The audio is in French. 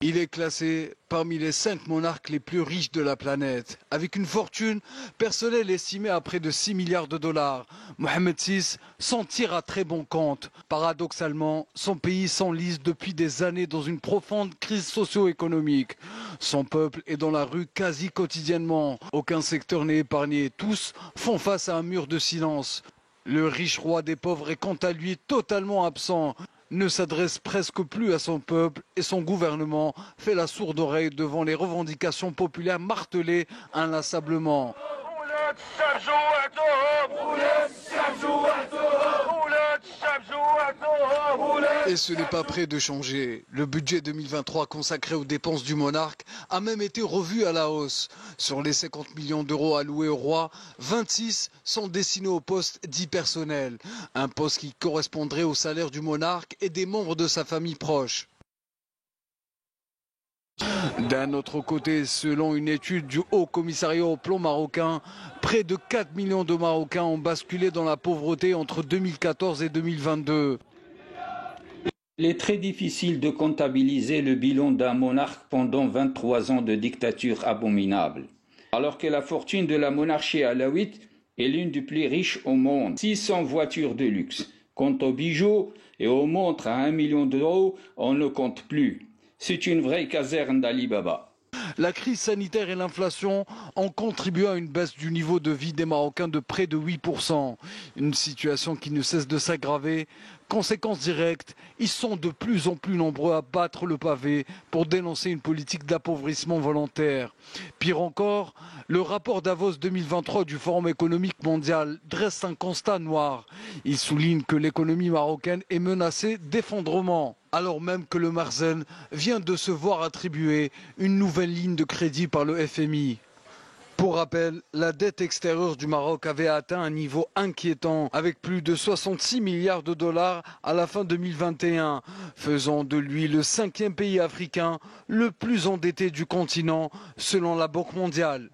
Il est classé parmi les 5 monarques les plus riches de la planète, avec une fortune personnelle estimée à près de 6 milliards de dollars. Mohamed VI s'en tire à très bon compte. Paradoxalement, son pays s'enlise depuis des années dans une profonde crise socio-économique. Son peuple est dans la rue quasi quotidiennement. Aucun secteur n'est épargné. Tous font face à un mur de silence. Le riche roi des pauvres est quant à lui totalement absent, ne s'adresse presque plus à son peuple et son gouvernement fait la sourde oreille devant les revendications populaires martelées inlassablement. Et ce n'est pas près de changer. Le budget 2023 consacré aux dépenses du monarque a même été revu à la hausse. Sur les 50 millions d'euros alloués au roi, 26 sont destinés au poste dit personnel. Un poste qui correspondrait au salaire du monarque et des membres de sa famille proche. D'un autre côté, selon une étude du Haut Commissariat au plan marocain, près de 4 millions de Marocains ont basculé dans la pauvreté entre 2014 et 2022. Il est très difficile de comptabiliser le bilan d'un monarque pendant 23 ans de dictature abominable. Alors que la fortune de la monarchie alawite est l'une des plus riches au monde. 600 voitures de luxe. Quant aux bijoux et aux montres à 1 million d'euros, on ne compte plus. C'est une vraie caserne d'Ali Baba. La crise sanitaire et l'inflation ont contribué à une baisse du niveau de vie des Marocains de près de 8%. Une situation qui ne cesse de s'aggraver. Conséquence directe, ils sont de plus en plus nombreux à battre le pavé pour dénoncer une politique d'appauvrissement volontaire. Pire encore, le rapport Davos 2023 du Forum économique mondial dresse un constat noir. Il souligne que l'économie marocaine est menacée d'effondrement, alors même que le Marzène vient de se voir attribuer une nouvelle ligne de crédit par le FMI. Pour rappel, la dette extérieure du Maroc avait atteint un niveau inquiétant avec plus de 66 milliards de dollars à la fin 2021, faisant de lui le 5e pays africain le plus endetté du continent selon la Banque mondiale.